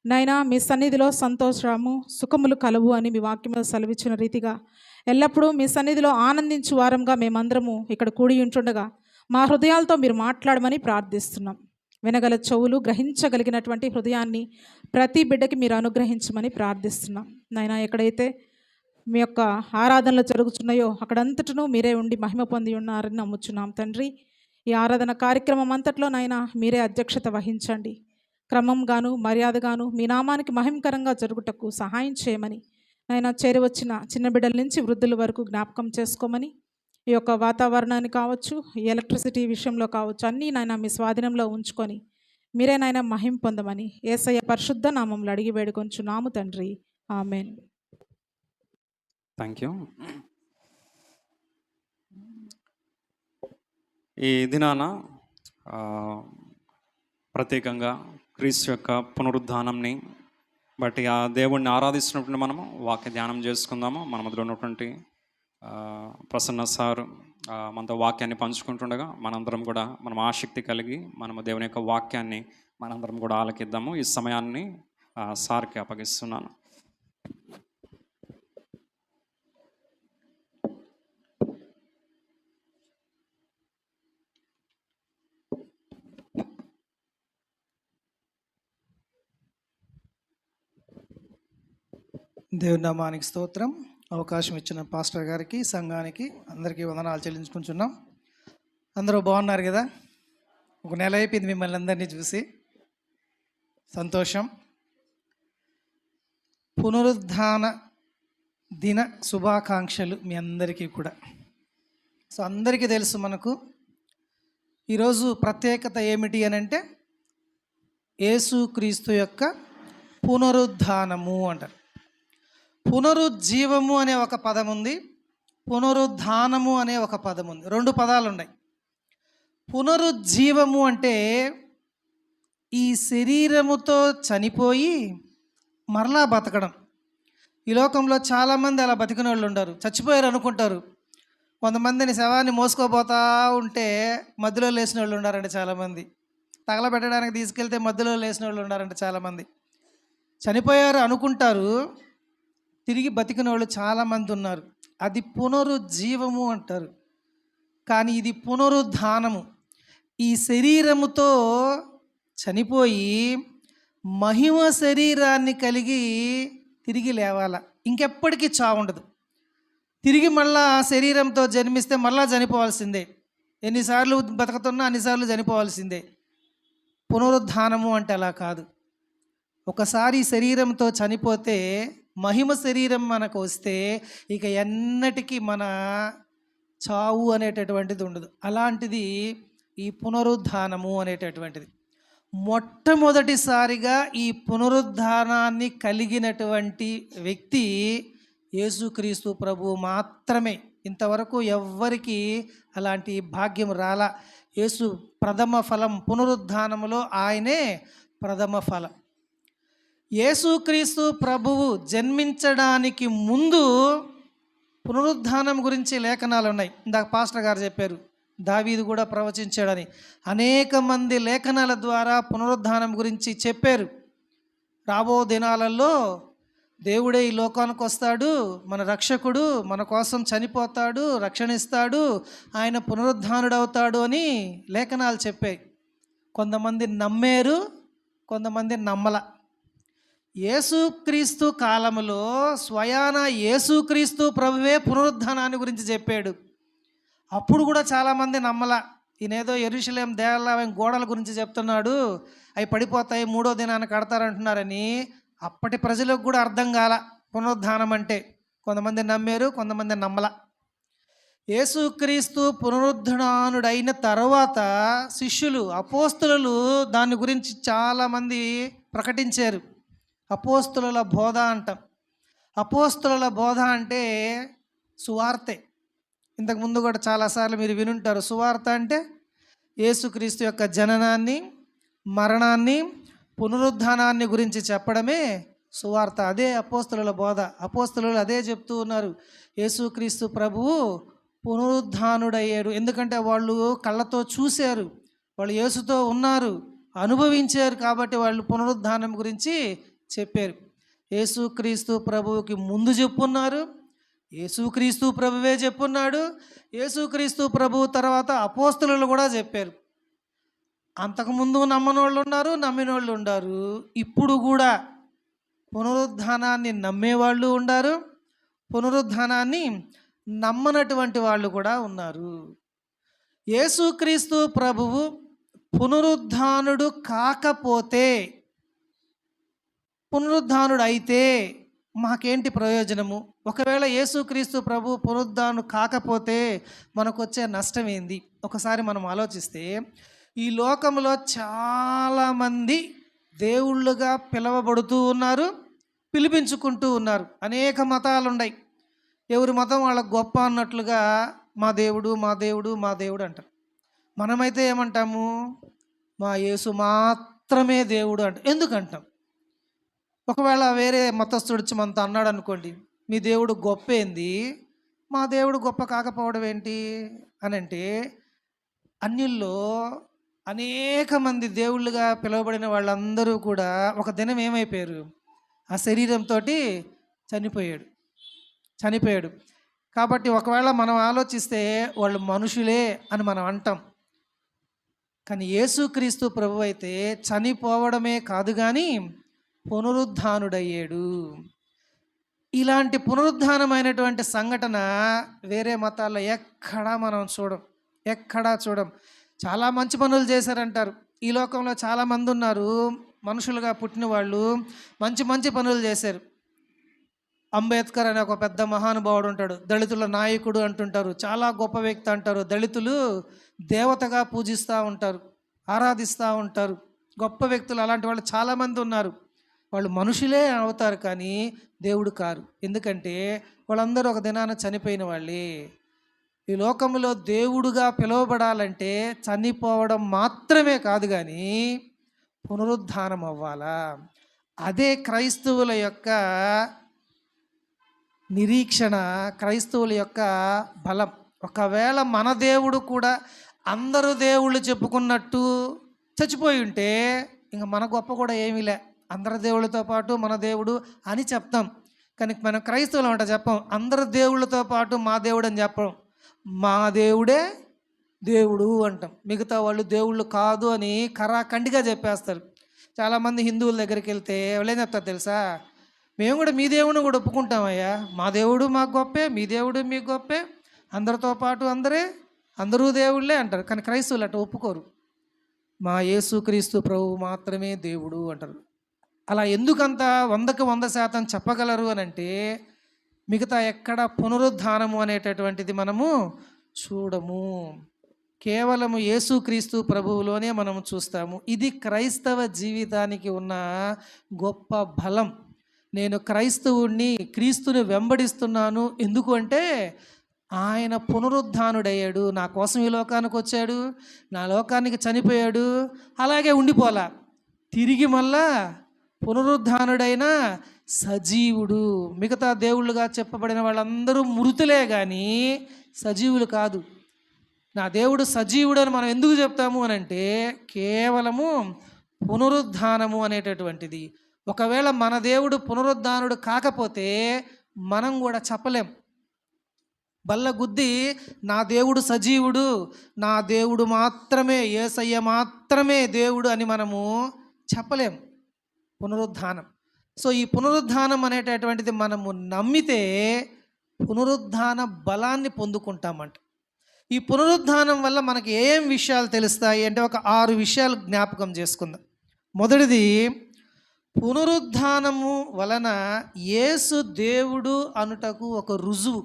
నైనా మీ సన్నిధిలో సంతోషము సుఖములు కలువు అని మీ వాక్యంలో సెలవిచ్చిన రీతిగా ఎల్లప్పుడూ మీ సన్నిధిలో ఆనందించు వారంగా మేమందరము ఇక్కడ కూడి ఉంటుండగా మా హృదయాలతో మీరు మాట్లాడమని ప్రార్థిస్తున్నాం. వినగల చెవులు, గ్రహించగలిగినటువంటి హృదయాన్ని ప్రతి బిడ్డకి మీరు అనుగ్రహించమని ప్రార్థిస్తున్నాం. నైనా ఎక్కడైతే మీ యొక్క ఆరాధనలు జరుగుతున్నాయో అక్కడంతటను మీరే ఉండి మహిమ పొంది ఉన్నారని నమ్ముచున్నాం తండ్రి. ఈ ఆరాధన కార్యక్రమం అంతట్లో నైనా మీరే అధ్యక్షత వహించండి. క్రమంగాను మర్యాదగాను మీ నామానికి మహిమకరంగా జరుగుటకు సహాయం చేయమని నైనా చేరివచ్చిన చిన్న బిడ్డల నుంచి వృద్ధుల వరకు జ్ఞాపకం చేసుకోమని, ఈ యొక్క వాతావరణాన్ని కావచ్చు, ఈ ఎలక్ట్రిసిటీ విషయంలో కావచ్చు, అన్నీ నాయన మీ స్వాధీనంలో ఉంచుకొని మీరే నాయన మహిమ పొందమని యేసయ్య పరిశుద్ధ నామంలో అడిగి వేడుకొంచున్నాము తండ్రి. ఆమేన్. Thank you. ఈ దినాన ప్రత్యేకంగా క్రీస్తు యొక్క పునరుద్ధానంని బట్టి ఆ దేవుణ్ణి ఆరాధిస్తున్నటువంటి మనము వాక్య ధ్యానం చేసుకుందాము. మన మధ్యలో ఉన్నటువంటి ప్రసన్న సారు మనతో వాక్యాన్ని పంచుకుంటుండగా మనందరం కూడా మనం ఆసక్తి కలిగి మనము దేవుని యొక్క వాక్యాన్ని మనందరం కూడా ఆలకిద్దాము. ఈ సమయాన్ని సార్కి అప్పగిస్తున్నాను. దేవుని నామానికి స్తోత్రం. అవకాశం ఇచ్చిన పాస్టర్ గారికి, సంఘానికి అందరికీ వందనాలు చెల్లించుకుంటున్నాం. అందరూ బాగున్నారు కదా? ఒక నెల అయిపోయింది మిమ్మల్ని అందరినీ చూసి, సంతోషం. పునరుద్ధాన దిన శుభాకాంక్షలు మీ అందరికీ కూడా. సో అందరికీ తెలుసు మనకు ఈరోజు ప్రత్యేకత ఏమిటి అని అంటే యేసుక్రీస్తు యొక్క పునరుద్ధానము అంటారు. పునరుజ్జీవము అనే ఒక పదం ఉంది, పునరుద్ధానము అనే ఒక పదం ఉంది. రెండు పదాలు ఉన్నాయి. పునరుజ్జీవము అంటే ఈ శరీరముతో చనిపోయి మరలా బతకడం. ఈ లోకంలో చాలామంది అలా బతికిన వాళ్ళు ఉండరు. చచ్చిపోయారు అనుకుంటారు. కొంతమందిని శవాన్ని మోసుకోపోతూ ఉంటే మధ్యలో లేచిన వాళ్ళు ఉన్నారంటే చాలామంది. తగలబెట్టడానికి తీసుకెళ్తే మధ్యలో లేచిన వాళ్ళు ఉన్నారంటే చాలామంది. చనిపోయారు అనుకుంటారు, తిరిగి బతికిన వాళ్ళు చాలామంది ఉన్నారు. అది పునరుజ్జీవము అంటారు. కానీ ఇది పునరుద్ధానము. ఈ శరీరముతో చనిపోయి మహిమ శరీరాన్ని కలిగి తిరిగి లేవాల. ఇంకెప్పటికీ చావుండదు. తిరిగి మళ్ళా శరీరంతో జన్మిస్తే మళ్ళా చనిపోవాల్సిందే. ఎన్నిసార్లు బతుకుతున్నా అన్నిసార్లు చనిపోవాల్సిందే. పునరుద్ధానము అంటే అలా కాదు. ఒకసారి శరీరంతో చనిపోతే మహిమ శరీరం మనకు వస్తే ఇక ఎన్నటికీ మన చావు అనేటటువంటిది ఉండదు. అలాంటిది ఈ పునరుద్ధానము అనేటటువంటిది. మొట్టమొదటిసారిగా ఈ పునరుద్ధానాన్ని కలిగినటువంటి వ్యక్తి యేసుక్రీస్తు ప్రభువు మాత్రమే. ఇంతవరకు ఎవ్వరికి అలాంటి భాగ్యం రాలా. యేసు ప్రథమ ఫలం. పునరుద్ధానములో ఆయనే ప్రథమ ఫలం. యేసుక్రీస్తు ప్రభువు జన్మించడానికి ముందు పునరుద్ధానం గురించి లేఖనాలు ఉన్నాయి. ఇందాక పాస్టర్ గారు చెప్పారు, దావీదు కూడా ప్రవచించాడని. అనేక మంది లేఖనాల ద్వారా పునరుద్ధానం గురించి చెప్పారు. రాబో దినాలలో దేవుడే ఈ లోకానికి వస్తాడు, మన రక్షకుడు మన కోసం చనిపోతాడు, రక్షణ ఇస్తాడు, ఆయన పునరుద్ధానుడవుతాడు అని లేఖనాలు చెప్పాయి. కొంతమంది నమ్మారు, కొంతమంది నమ్మల. యేసుక్రీస్తు కాలంలో స్వయాన యేసుక్రీస్తు ప్రభువే పునరుద్ధానాన్ని గురించి చెప్పాడు. అప్పుడు కూడా చాలామంది నమ్మల. ఈయనేదో యెరూషలేం దేవాలయం గోడల గురించి చెప్తున్నాడు, అవి పడిపోతాయి, 3వ దినాన్ని కడతారంటున్నారని అప్పటి ప్రజలకు కూడా అర్థం కాల పునరుద్ధానం అంటే. కొంతమంది నమ్మారు, కొంతమంది నమ్మల. యేసుక్రీస్తు పునరుద్ధానుడైన తర్వాత శిష్యులు, అపోస్తులు దాని గురించి చాలామంది ప్రకటించారు. అపోస్తుల బోధ అంటాం. అపోస్తుల బోధ అంటే సువార్తే. ఇంతకుముందు కూడా చాలాసార్లు మీరు వినుంటారు. సువార్త అంటే యేసుక్రీస్తు యొక్క జననాన్ని, మరణాన్ని, పునరుద్ధానాన్ని గురించి చెప్పడమే సువార్త. అదే అపోస్తుల బోధ. అపోస్తులు అదే చెప్తూ ఉన్నారు. యేసుక్రీస్తు ప్రభువు పునరుద్ధానుడయ్యాడు. ఎందుకంటే వాళ్ళు కళ్ళతో చూశారు, వాళ్ళు యేసుతో ఉన్నారు, అనుభవించారు కాబట్టి వాళ్ళు పునరుద్ధానం గురించి చెప్పారు. యేసుక్రీస్తు ప్రభువుకి ముందు చెప్పున్నారు, యేసుక్రీస్తు ప్రభువే చెప్పున్నాడు, యేసుక్రీస్తు ప్రభువు తర్వాత అపోస్తలులు కూడా చెప్పారు. అంతకుముందు నమ్మనోళ్ళు ఉన్నారు, నమ్మినోళ్ళు ఉన్నారు. ఇప్పుడు కూడా పునరుద్ధానాన్ని నమ్మేవాళ్ళు ఉన్నారు, పునరుద్ధానాన్ని నమ్మనటువంటి వాళ్ళు కూడా ఉన్నారు. యేసుక్రీస్తు ప్రభువు పునరుద్ధానుడు కాకపోతే, పునరుద్ధానుడు అయితే మాకేంటి ప్రయోజనము? ఒకవేళ యేసుక్రీస్తు ప్రభు పునరుద్ధానుడు కాకపోతే మనకు వచ్చే నష్టం ఏంది? ఒకసారి మనం ఆలోచిస్తే, ఈ లోకంలో చాలామంది దేవుళ్ళుగా పిలవబడుతూ ఉన్నారు, పిలిపించుకుంటూ ఉన్నారు. అనేక మతాలు ఉన్నాయి. ఎవరి మతం వాళ్ళకు గొప్ప అన్నట్లుగా మా దేవుడు మా దేవుడు మా దేవుడు అంటారు. మనమైతే ఏమంటాము? మా యేసు మాత్రమే దేవుడు అంట. ఎందుకంటాం? ఒకవేళ వేరే మతస్థుడు వచ్చి మనతో అన్నాడు అనుకోండి, మీ దేవుడు గొప్ప ఏంది, మా దేవుడు గొప్ప కాకపోవడం ఏంటి అని అంటే, అన్యుల్లో అనేక మంది దేవుళ్ళుగా పిలువబడిన వాళ్ళందరూ కూడా ఒక దినం ఏమైపోయారు? ఆ శరీరంతో చనిపోయాడు. కాబట్టి ఒకవేళ మనం ఆలోచిస్తే వాళ్ళు మనుషులే అని మనం అంటాం. కానీ యేసుక్రీస్తు ప్రభు అయితే చనిపోవడమే కాదు కానీ పునరుద్ధానుడయ్యాడు. ఇలాంటి పునరుద్ధానమైనటువంటి సంఘటన వేరే మతాల్లో ఎక్కడా చూడం. చాలా మంచి పనులు చేశారంటారు. ఈ లోకంలో చాలామంది ఉన్నారు, మనుషులుగా పుట్టిన వాళ్ళు మంచి మంచి పనులు చేశారు. అంబేద్కర్ అనే ఒక పెద్ద మహానుభావుడు ఉంటాడు, దళితుల నాయకుడు అంటుంటారు, చాలా గొప్ప వ్యక్తి అంటారు. దళితులు దేవతగా పూజిస్తూ ఉంటారు, ఆరాధిస్తూ ఉంటారు. గొప్ప వ్యక్తులు అలాంటి వాళ్ళు చాలామంది ఉన్నారు. వాళ్ళు మనుషులే అవుతారు కానీ దేవుడు కారు. ఎందుకంటే వాళ్ళందరూ ఒక దినాన చనిపోయిన వాళ్ళే. ఈ లోకంలో దేవుడుగా పిలువబడాలంటే చనిపోవడం మాత్రమే కాదు కానీ పునరుద్ధానం అవ్వాలా. అదే క్రైస్తవుల యొక్క నిరీక్షణ, క్రైస్తవుల యొక్క బలం. ఒకవేళ మన దేవుడు కూడా అందరూ దేవుళ్ళు చెప్పుకున్నట్టు చచ్చిపోయి ఉంటే ఇంక మన గొప్ప కూడా ఏమీలే, అందరి దేవుళ్ళతో పాటు మన దేవుడు అని చెప్తాం. కానీ మనం క్రైస్తవులు అంట చెప్పం, అందరు దేవుళ్ళతో పాటు మా దేవుడు అని చెప్పం, మా దేవుడే దేవుడు అంటాం. మిగతా వాళ్ళు దేవుళ్ళు కాదు అని కరాఖండిగా చెప్పేస్తారు. చాలామంది హిందువుల దగ్గరికి వెళ్తే వాళ్ళు ఏం చెప్తారు తెలుసా? మేము కూడా మీ దేవుడిని కూడా ఒప్పుకుంటామయ్యా, మా దేవుడు మాకు గొప్పే, మీ దేవుడు మీకు గొప్పే, అందరితో పాటు అందరూ దేవుళ్ళే అంటారు. కానీ క్రైస్తవులు అట్లా ఒప్పుకోరు, మా యేసుక్రీస్తు ప్రభువు మాత్రమే దేవుడు అంటారు. అలా ఎందుకంత 100కి 100% చెప్పగలరు అని అంటే, మిగతా ఎక్కడ పునరుద్ధానము అనేటటువంటిది మనము చూడము, కేవలము యేసుక్రీస్తు ప్రభువులోనే మనము చూస్తాము. ఇది క్రైస్తవ జీవితానికి ఉన్న గొప్ప బలం. నేను క్రైస్తవుణ్ణి, క్రీస్తుని వెంబడిస్తున్నాను. ఎందుకు అంటే ఆయన పునరుద్ధానుడయ్యాడు, నా కోసం ఈ లోకానికి వచ్చాడు, నా లోకానికి చనిపోయాడు, అలాగే ఉండిపోలా, తిరిగి మళ్ళా పునరుద్ధానుడైన సజీవుడు. మిగతా దేవుళ్ళుగా చెప్పబడిన వాళ్ళందరూ మృతులే కానీ సజీవులు కాదు. నా దేవుడు సజీవుడు అని మనం ఎందుకు చెప్తాము అని అంటే కేవలము పునరుద్ధానము అనేటటువంటిది. ఒకవేళ మన దేవుడు పునరుద్ధానుడు కాకపోతే మనం కూడా చెప్పలేం. బల్లగుద్ది నా దేవుడు సజీవుడు, నా దేవుడు మాత్రమే, యేసయ్య మాత్రమే దేవుడు అని మనము చెప్పలేం. పునరుద్ధానం. సో ఈ పునరుద్ధానం అనేటటువంటిది మనము నమ్మితే పునరుద్ధాన బలాన్ని పొందుకుంటామంట. ఈ పునరుద్ధానం వల్ల మనకి ఏం విషయాలు తెలుస్తాయి అంటే ఒక 6 విషయాలు జ్ఞాపకం చేసుకుందాం. మొదటిది, పునరుద్ధానము వలన యేసు దేవుడు అనుటకు ఒక రుజువు.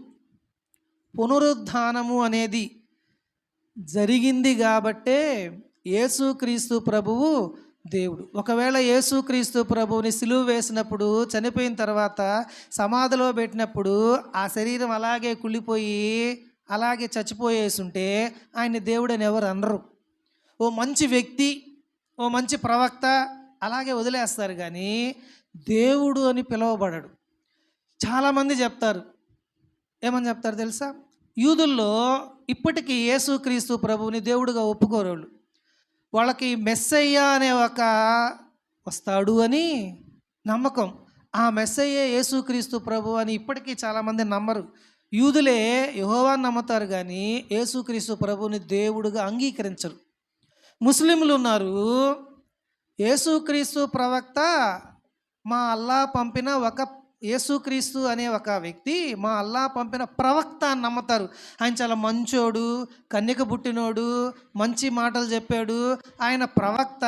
పునరుద్ధానము అనేది జరిగింది కాబట్టే యేసుక్రీస్తు ప్రభువు దేవుడు. ఒకవేళ యేసుక్రీస్తు ప్రభువుని సిలువ వేసినప్పుడు, చనిపోయిన తర్వాత సమాధిలో పెట్టినప్పుడు ఆ శరీరం అలాగే కుళ్ళిపోయి అలాగే చచ్చిపోయేసుంటే ఆయన దేవుడని ఎవరు అనరు. ఓ మంచి వ్యక్తి, ఓ మంచి ప్రవక్త అలాగే వదిలేస్తారు కానీ దేవుడు అని పిలువబడడు. చాలామంది చెప్తారు, ఏమని చెప్తారు తెలుసా? యూదుల్లో ఇప్పటికీ యేసుక్రీస్తు ప్రభువుని దేవుడుగా ఒప్పుకోరు. వాళ్ళకి మెస్సయ్య అనే ఒక వస్తాడు అని నమ్మకం. ఆ మెస్సయ్యే యేసుక్రీస్తు ప్రభు అని ఇప్పటికీ చాలామంది నమ్మరు. యూదులే యెహోవాను నమ్ముతారు కానీ యేసుక్రీస్తు ప్రభుని దేవుడుగా అంగీకరించరు. ముస్లింలు ఉన్నారు, యేసుక్రీస్తు ప్రవక్త మా అల్లా పంపిన ఒక యేసుక్రీస్తు అనే ఒక వ్యక్తి మా అల్లా పంపిన ప్రవక్త అని నమ్ముతారు. ఆయన చాలా మంచోడు, కన్యక పుట్టినోడు, మంచి మాటలు చెప్పాడు, ఆయన ప్రవక్త,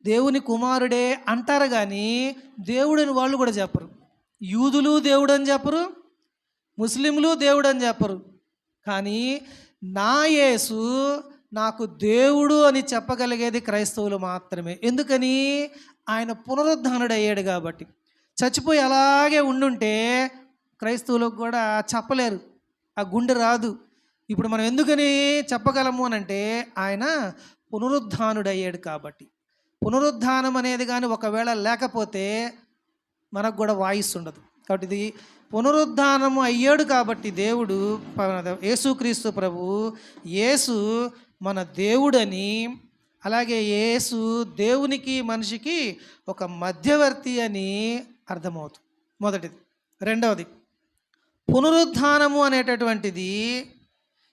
దేవుని కుమారుడే అంటారు కానీ దేవుడని వాళ్ళు కూడా చెప్పరు. యూదులు దేవుడు అని చెప్పరు, ముస్లింలు దేవుడు అని చెప్పరు. కానీ నా యేసు నాకు దేవుడు అని చెప్పగలిగేది క్రైస్తవులు మాత్రమే. ఎందుకని? ఆయన పునరుద్ధానుడయ్యాడు కాబట్టి. చచ్చిపోయి అలాగే ఉండుంటే క్రైస్తవులకు కూడా చెప్పలేరు, ఆ గుండె రాదు. ఇప్పుడు మనం ఎందుకని చెప్పగలము అని అంటే ఆయన పునరుద్ధానుడయ్యాడు కాబట్టి. పునరుద్ధానం అనేది కానీ ఒకవేళ లేకపోతే మనకు కూడా వాయిస్ ఉండదు. కాబట్టి ఇది పునరుద్ధానము అయ్యాడు కాబట్టి దేవుడు, యేసుక్రీస్తు ప్రభు, యేసు మన దేవుడని, అలాగే యేసు దేవునికి మనిషికి ఒక మధ్యవర్తి అని అర్థమవుతుంది. మొదటిది. రెండవది, పునరుద్ధానము అనేటటువంటిది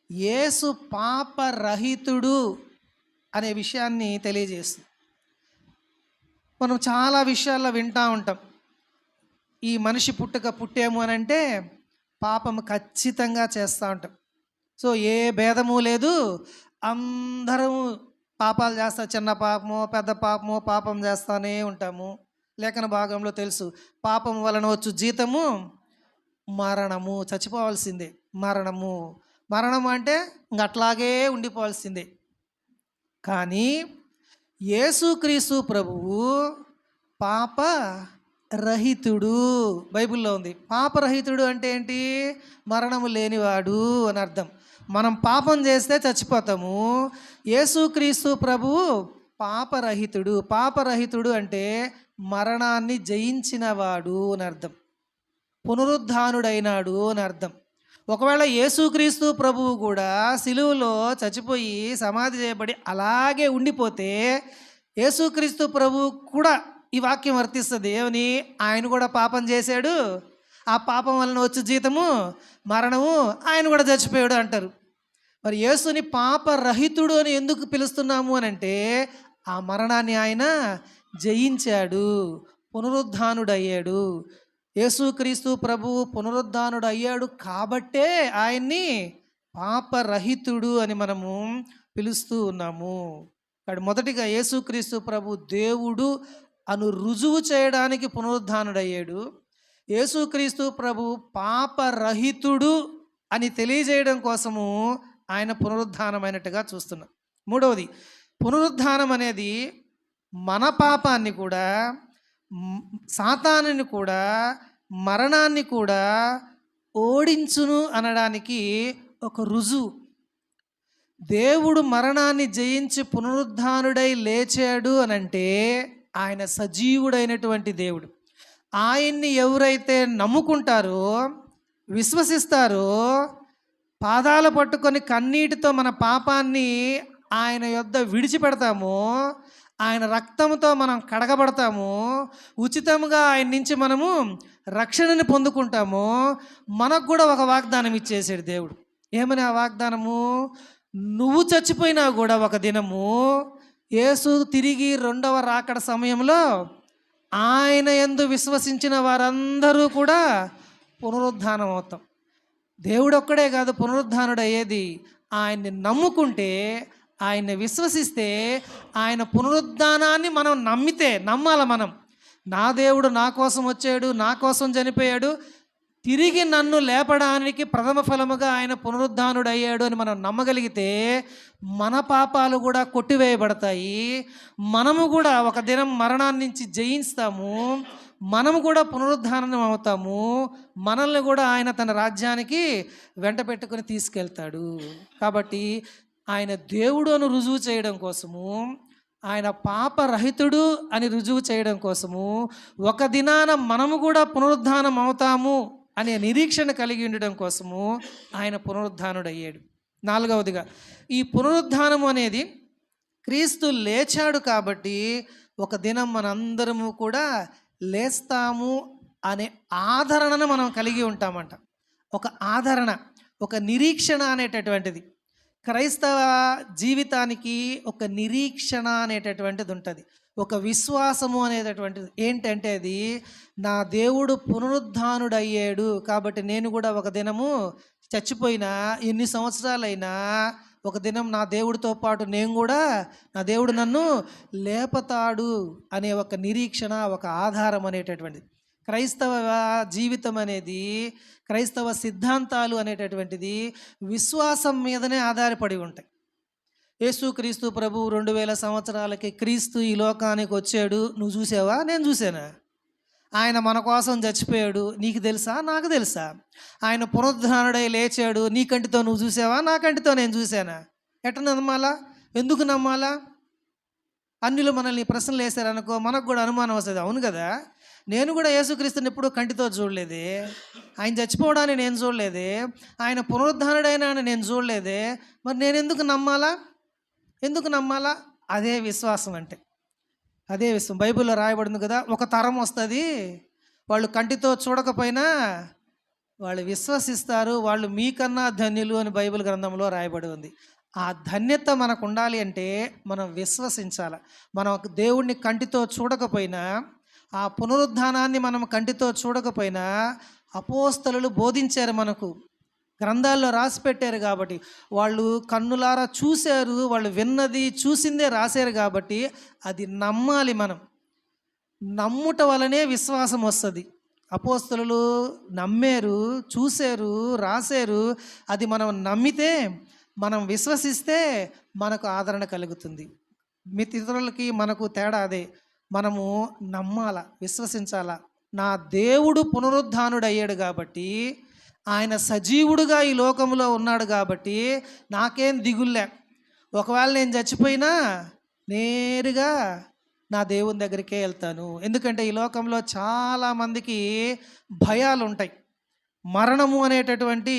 యేసు పాపరహితుడు అనే విషయాన్ని తెలియజేస్తుంది. మనం చాలా విషయాల్లో వింటూ ఉంటాం, ఈ మనిషి పుట్టాము అని అంటే పాపము ఖచ్చితంగా చేస్తూ ఉంటాం. సో ఏ భేదము లేదు, అందరం పాపాలు చేస్తా, చిన్న పాపమో పెద్ద పాపమో పాపం చేస్తూనే ఉంటాము. లేఖన భాగంలో తెలుసు, పాపం వలన వచ్చు జీతము మరణము, చచ్చిపోవాల్సిందే. మరణము అంటే ఇంక అట్లాగే ఉండిపోవాల్సిందే. కానీ యేసుక్రీస్తు ప్రభువు పాప రహితుడు, బైబిల్లో ఉంది. పాపరహితుడు అంటే ఏంటి? మరణము లేనివాడు అని అర్థం. మనం పాపం చేస్తే చచ్చిపోతాము. యేసుక్రీస్తు ప్రభువు పాపరహితుడు. పాపరహితుడు అంటే మరణాన్ని జయించినవాడు అని అర్థం, పునరుద్ధానుడైనాడు అని అర్థం. ఒకవేళ యేసుక్రీస్తు ప్రభువు కూడా సిలువలో చచ్చిపోయి సమాధి చేయబడి అలాగే ఉండిపోతే యేసుక్రీస్తు ప్రభువు కూడా ఈ వాక్యం వర్తిస్తుంది. ఏమని? ఆయన కూడా పాపం చేశాడు, ఆ పాపం వలన వచ్చే జీతము మరణము, ఆయన కూడా చచ్చిపోయాడు అంటారు. మరి యేసుని పాపరహితుడు అని ఎందుకు పిలుస్తున్నాము అని అంటే ఆ మరణాన్ని ఆయన జయించాడు, పునరుద్ధానుడయ్యాడు. యేసుక్రీస్తు ప్రభువు పునరుద్ధానుడు అయ్యాడు కాబట్టే ఆయన్ని పాపరహితుడు అని మనము పిలుస్తూ ఉన్నాము. కాబట్టి మొదటిగా యేసుక్రీస్తు ప్రభు దేవుడు అను రుజువు చేయడానికి పునరుద్ధానుడయ్యాడు. యేసుక్రీస్తు ప్రభు పాపరహితుడు అని తెలియజేయడం కోసము ఆయన పునరుద్ధానమైనట్టుగా చూస్తున్నాం. మూడవది, పునరుద్ధానం అనేది మన పాపాన్ని కూడా, సాతానుని కూడా, మరణాన్ని కూడా ఓడించును అనడానికి ఒక రుజువు. దేవుడు మరణాన్ని జయించి పునరుద్ధానుడై లేచాడు అనంటే ఆయన సజీవుడైనటువంటి దేవుడు. ఆయన్ని ఎవరైతే నమ్ముకుంటారో, విశ్వసిస్తారో, పాదాలు పట్టుకొని కన్నీటితో మన పాపాన్ని ఆయన యొద్ద విడిచిపెడతామో, ఆయన రక్తంతో మనం కడగబడతాము, ఉచితంగా ఆయన నుంచి మనము రక్షణని పొందుకుంటాము. మనకు కూడా ఒక వాగ్దానం ఇచ్చేసాడు దేవుడు. ఏమని ఆ వాగ్దానము? నువ్వు చచ్చిపోయినా కూడా ఒక దినము యేసు తిరిగి రెండవ రాకడ సమయంలో ఆయన యందు విశ్వసించిన వారందరూ కూడా పునరుద్ధానం అవుతాం. దేవుడు ఒక్కడే కాదు పునరుద్ధానుడు అయ్యేది. ఆయన్ని నమ్ముకుంటే, ఆయన్ని విశ్వసిస్తే, ఆయన పునరుద్ధానాన్ని మనం నమ్మాలి. మనం, నా దేవుడు నా కోసం వచ్చాడు, నా కోసం చనిపోయాడు, తిరిగి నన్ను లేపడానికి ప్రథమ ఫలముగా ఆయన పునరుద్ధానుడు అయ్యాడు అని మనం నమ్మగలిగితే మన పాపాలు కూడా కొట్టివేయబడతాయి. మనము కూడా ఒక దినం మరణాన్ని నుంచి జయిస్తాము. మనము కూడా పునరుద్ధానం అవుతాము. మనల్ని కూడా ఆయన తన రాజ్యానికి వెంట పెట్టుకుని తీసుకెళ్తాడు. కాబట్టి ఆయన దేవుడు అని రుజువు చేయడం కోసము, ఆయన పాపరహితుడు అని రుజువు చేయడం కోసము, ఒక దినాన మనము కూడా పునరుద్ధానం అవుతాము అనే నిరీక్షణ కలిగి ఉండడం కోసము ఆయన పునరుద్ధానుడు అయ్యాడు. నాలుగవదిగా, ఈ పునరుద్ధానము అనేది క్రీస్తు లేచాడు కాబట్టి ఒక దినం మనందరము కూడా లేస్తాము అనే ఆదరణను మనం కలిగి ఉంటామంట. ఒక ఆదరణ, ఒక నిరీక్షణ అనేటటువంటిది క్రైస్తవ జీవితానికి ఒక నిరీక్షణ అనేటటువంటిది ఉంటుంది. ఒక విశ్వాసము అనేటటువంటిది ఏంటంటే అది నా దేవుడు పునరుద్ధానుడయ్యాడు కాబట్టి నేను కూడా ఒక దినము చచ్చిపోయినా ఎన్ని సంవత్సరాలైనా ఒక దినం నా దేవుడితో పాటు నేను కూడా నా దేవుడు నన్ను లేపతాడు అనే ఒక నిరీక్షణ, ఒక ఆధారం అనేటటువంటిది. క్రైస్తవ జీవితం అనేది, క్రైస్తవ సిద్ధాంతాలు అనేటటువంటిది విశ్వాసం మీదనే ఆధారపడి ఉంటాయి. యేసుక్రీస్తు ప్రభు 2000 సంవత్సరాలకి క్రీస్తు ఈ లోకానికి వచ్చాడు. నువ్వు చూసావా? నేను చూసానా? ఆయన మన కోసం చచ్చిపోయాడు. నీకు తెలుసా? నాకు తెలుసా? ఆయన పునరుద్ధానుడై లేచాడు. నీ కంటితో నువ్వు చూసావా? నా కంటితో నేను చూశానా? ఎట్లా నమ్మాలా? ఎందుకు నమ్మాలా? అన్యులు మనల్ని ప్రశ్నలు వేశారనుకో, మనకు కూడా అనుమానం వస్తుంది. అవును కదా, నేను కూడా యేసుక్రీస్తుని ఎప్పుడూ కంటితో చూడలేదే, ఆయన చచ్చిపోవడాన్ని నేను చూడలేదే, ఆయన పునరుద్ధానుడైనా నేను చూడలేదే, మరి నేను ఎందుకు నమ్మాలా? ఎందుకు నమ్మాలా? అదే విశ్వాసం అంటే. అదే విశ్వాసం. బైబిల్లో రాయబడింది కదా, ఒక తరం వస్తుంది, వాళ్ళు కంటితో చూడకపోయినా వాళ్ళు విశ్వసిస్తారు, వాళ్ళు మీకన్నా ధన్యులు అని బైబిల్ గ్రంథంలో రాయబడి ఉంది. ఆ ధన్యత మనకు ఉండాలి అంటే మనం విశ్వసించాలి. మనం దేవుణ్ణి కంటితో చూడకపోయినా, ఆ పునరుద్ధానాన్ని మనం కంటితో చూడకపోయినా అపోస్తలులు బోధించారు, మనకు గ్రంథాల్లో రాసి పెట్టారు కాబట్టి, వాళ్ళు కన్నులారా చూశారు, వాళ్ళు విన్నది చూసిందే రాశారు కాబట్టి అది నమ్మాలి. మనం నమ్ముట వలనే విశ్వాసం వస్తుంది. అపోస్తలులు నమ్మారు, చూశారు, రాశారు. అది మనం నమ్మితే, మనం విశ్వసిస్తే మనకు ఆదరణ కలుగుతుంది. ఇతరులకి మనకు తేడా అదే. మనము నమ్మాల, విశ్వసించాలా. నా దేవుడు పునరుద్ధానుడు అయ్యాడు కాబట్టి, ఆయన సజీవుడుగా ఈ లోకంలో ఉన్నాడు కాబట్టి నాకేం దిగుల్లే. ఒకవేళ నేను చచ్చిపోయినా నేరుగా నా దేవుని దగ్గరికే వెళ్తాను. ఎందుకంటే ఈ లోకంలో చాలామందికి భయాలు ఉంటాయి. మరణము అనేటటువంటి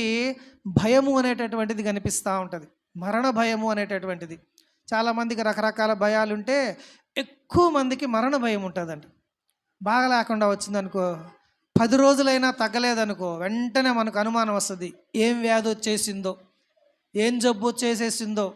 భయము అనేటటువంటిది కనిపిస్తూ ఉంటుంది. మరణ భయము అనేటటువంటిది చాలామందికి రకరకాల భయాలు ఉంటే, ఎక్కువ మందికి మరణ భయం ఉంటుందండి. బాగా లేకుండా వచ్చిందనుకో, 10 రోజులైనా తగ్గలేదనుకో, వెంటనే మనకు అనుమానం వస్తుంది, ఏం వ్యాధి వచ్చేసిందో, ఏం జబ్బు వచ్చేసేసిందో.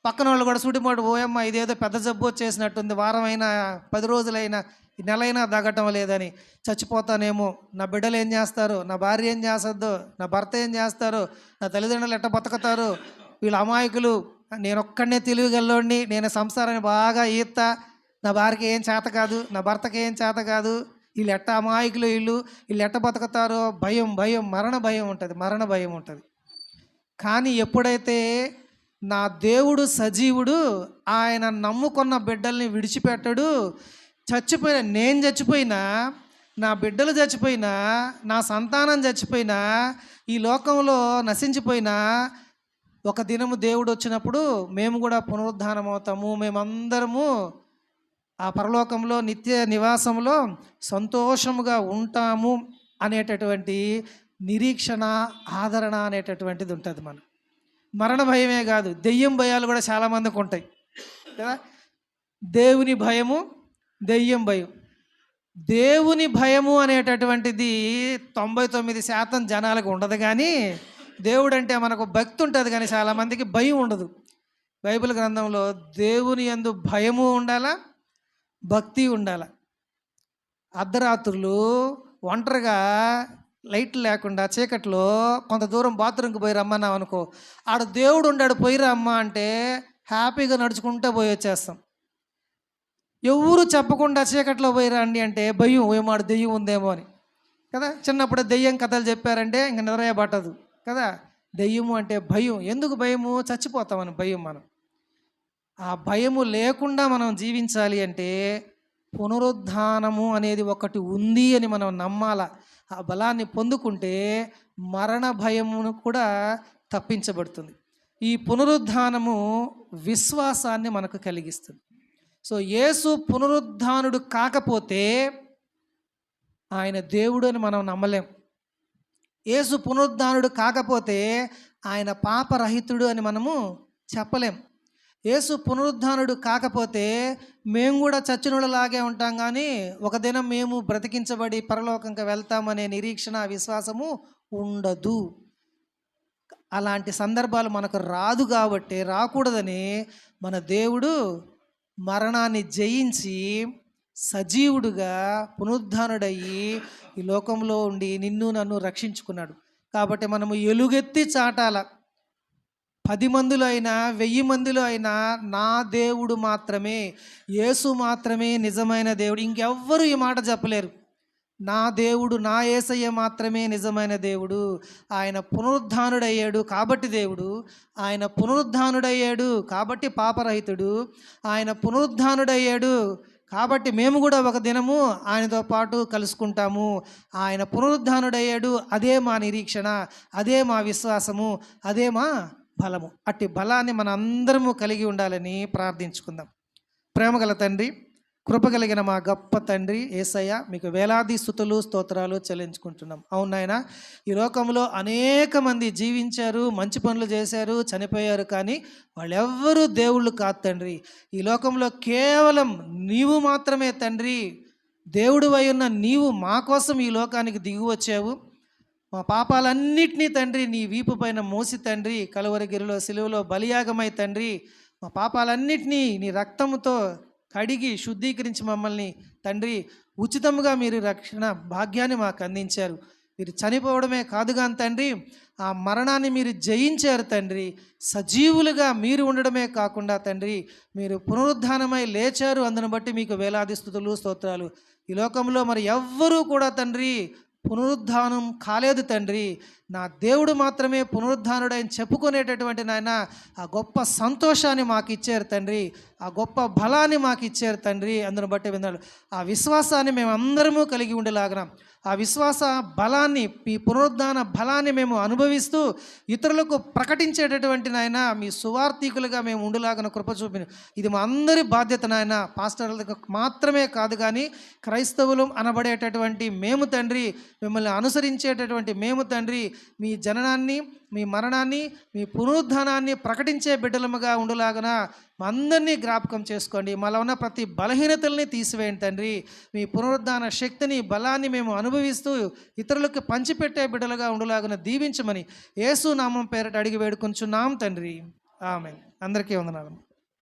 పక్కన వాళ్ళు కూడా సూటిమోటి, ఓయమ్మ ఇదేదో పెద్ద జబ్బు వచ్చేసినట్టుంది, వారమైనా 10 రోజులైనా నెలైనా తగ్గటం లేదని, చచ్చిపోతానేమో, నా బిడ్డలు ఏం చేస్తారు, నా భార్య ఏం చేస్తుందో, నా భర్త ఏం చేస్తారు, నా తల్లిదండ్రులు ఎట్ట బతుకుతారు, వీళ్ళు అమాయకులు, నేను ఒక్కడనే తెలివిగల్లోడిని, నేను సంసారాన్ని బాగా ఈత్తా, నా భార్యకి ఏం చేత కాదు, నా భర్తకి ఏం చేత కాదు, వీళ్ళు ఎట్ట అమాయకులు, వీళ్ళు ఎట్ట బతుకుతారో భయం, భయం, మరణ భయం ఉంటుంది, మరణ భయం ఉంటుంది. కానీ ఎప్పుడైతే నా దేవుడు సజీవుడు, ఆయన నమ్ముకున్న బిడ్డల్ని విడిచిపెట్టడు, నేను చచ్చిపోయినా, నా బిడ్డలు చచ్చిపోయినా, నా సంతానం చచ్చిపోయినా, ఈ లోకంలో నశించిపోయినా, ఒక దినము దేవుడు వచ్చినప్పుడు మేము కూడా పునరుద్ధానం అవుతాము, మేమందరము ఆ పరలోకంలో నిత్య నివాసంలో సంతోషముగా ఉంటాము అనేటటువంటి నిరీక్షణ, ఆదరణ అనేటటువంటిది ఉంటుంది. మనం మరణ భయమే కాదు, దెయ్యం భయాలు కూడా చాలామందికి ఉంటాయి కదా. దేవుని భయము, దెయ్యం భయం. దేవుని భయము అనేటటువంటిది 99% జనాలకు ఉండదు, కానీ దేవుడు అంటే మనకు భక్తి ఉంటుంది, కానీ చాలామందికి భయం ఉండదు. బైబిల్ గ్రంథంలో దేవుని యందు భయము ఉండాలా, భక్తి ఉండాలి. అర్ధరాత్రులు ఒంటరిగా లైట్లు లేకుండా చీకట్లో కొంత దూరం బాత్రూమ్కి పోయి రమ్మన్నాం అనుకో, ఆడ దేవుడు ఉండాడు, పోయిరా అమ్మ అంటే హ్యాపీగా నడుచుకుంటూ పోయి వచ్చేస్తాం. ఎవరు చెప్పకుండా చీకట్లో పోయిరా అండి అంటే భయం, ఏమాడు దెయ్యం ఉందేమో అని కదా. చిన్నప్పుడు దెయ్యం కథలు చెప్పారంటే ఇంక నిద్రయ పట్టదు కదా. దెయ్యము అంటే భయం. ఎందుకు భయము? చచ్చిపోతామని భయం. మనం ఆ భయము లేకుండా మనం జీవించాలి అంటే పునరుద్ధానము అనేది ఒకటి ఉంది అని మనం నమ్మాల. ఆ బలాన్ని పొందుకుంటే మరణ భయమును కూడా తప్పించబడుతుంది. ఈ పునరుద్ధానము విశ్వాసాన్ని మనకు కలిగిస్తుంది. సో యేసు పునరుద్ధానుడు కాకపోతే ఆయన దేవుడు అని మనం నమ్మలేం. యేసు పునరుద్ధానుడు కాకపోతే ఆయన పాపరహితుడు అని మనము చెప్పలేం. యేసు పునరుద్ధానుడు కాకపోతే మేము కూడా చచ్చినోళ్ళలాగే ఉంటాం, కానీ ఒక దినం మేము బ్రతికించబడి పరలోకంకి వెళ్తామనే నిరీక్షణ విశ్వాసము ఉండదు. అలాంటి సందర్భాలు మనకు రాదు కాబట్టి, రాకూడదని మన దేవుడు మరణాన్ని జయించి సజీవుడుగా పునరుద్ధానుడయ్యి ఈ లోకంలో ఉండి నిన్ను నన్ను రక్షించుకున్నాడు. కాబట్టి మనము ఎలుగెత్తి చాటాల. 10 మందిలో అయినా 1000 మందిలో అయినా నా దేవుడు మాత్రమే, యేసు మాత్రమే నిజమైన దేవుడు. ఇంకెవ్వరు ఈ మాట చెప్పలేరు. నా దేవుడు, నా యేసయ్య మాత్రమే నిజమైన దేవుడు. ఆయన పునరుద్ధానుడయ్యాడు కాబట్టి దేవుడు, ఆయన పునరుద్ధానుడయ్యాడు కాబట్టి పాపరహితుడు, ఆయన పునరుద్ధానుడయ్యాడు కాబట్టి మేము కూడా ఒక దినము ఆయనతో పాటు కలుసుకుంటాము. ఆయన పునరుద్ధానుడయ్యాడు, అదే మా నిరీక్షణ, అదే మా విశ్వాసము, అదే మా బలము. అట్టి బలాన్ని మన అందరము కలిగి ఉండాలని ప్రార్థించుకుందాం. ప్రేమగల తండ్రి, కృపగలిగిన మా గొప్ప తండ్రి యేసయ్య, మీకు వేలాది స్తుతులు స్తోత్రాలు చెల్లించుకుంటున్నాం. అవును నాయనా, ఈ లోకంలో అనేక మంది జీవించారు, మంచి పనులు చేశారు, చనిపోయారు, కానీ వాళ్ళెవ్వరూ దేవుళ్ళు కాదు తండ్రి. ఈ లోకంలో కేవలం నీవు మాత్రమే తండ్రి. దేవుడివై ఉన్న నీవు మా కోసం ఈ లోకానికి దిగి వచ్చావు. మా పాపాలన్నిటినీ తండ్రి నీ వీపు పైన మోసి తండ్రి కలువరిగిరిలో సిలువలో బలియాగమై తండ్రి మా పాపాలన్నిటినీ నీ రక్తముతో కడిగి శుద్ధీకరించి మమ్మల్ని తండ్రి ఉచితంగా మీరు రక్షణ భాగ్యాన్ని మాకు అందించారు. మీరు చనిపోవడమే కాదు కానీ తండ్రి, ఆ మరణాన్ని మీరు జయించారు తండ్రి. సజీవులుగా మీరు ఉండడమే కాకుండా తండ్రి, మీరు పునరుద్ధానమై లేచారు. అందును బట్టి మీకు వేలాది స్తుతులు స్తోత్రాలు. ఈ లోకంలో మరి ఎవ్వరూ కూడా తండ్రి పునరుద్ధానం కాలేదు తండ్రి. నా దేవుడు మాత్రమే పునరుద్ధానుడని చెప్పుకునేటటువంటి నాయన ఆ గొప్ప సంతోషాన్ని మాకు ఇచ్చారు తండ్రి, ఆ గొప్ప బలాన్ని మాకు ఇచ్చారు తండ్రి. అందును బట్టి విన్నాడు ఆ విశ్వాసాన్ని మేము అందరము కలిగి ఉండేలాగన, ఆ విశ్వాస బలాన్ని, మీ పునరుద్ధాన బలాన్ని మేము అనుభవిస్తూ ఇతరులకు ప్రకటించేటటువంటి నాయన మీ సువార్థికులుగా మేము ఉండేలాగన కృప చూపిన. ఇది మా అందరి బాధ్యత నాయన. పాస్టర్లకు మాత్రమే కాదు కానీ క్రైస్తవులు అనబడేటటువంటి మేము తండ్రి, మిమ్మల్ని అనుసరించేటటువంటి మేము తండ్రి, మీ జననాన్ని, మీ మరణాన్ని, మీ పునరుద్ధానాన్ని ప్రకటించే బిడ్డలముగా ఉండులాగన మా అందరినీ జ్ఞాపకం చేసుకోండి. మాలో ఉన్న ప్రతి బలహీనతల్ని తీసివేయండి తండ్రి. మీ పునరుద్ధాన శక్తిని, బలాన్ని మేము అనుభవిస్తూ ఇతరులకు పంచిపెట్టే బిడ్డలుగా ఉండులాగన దీవించమని యేసు నామం పేరట అడిగి వేడుకొంచున్నాం తండ్రి. ఆమేన్. అందరికీ వందనాలు.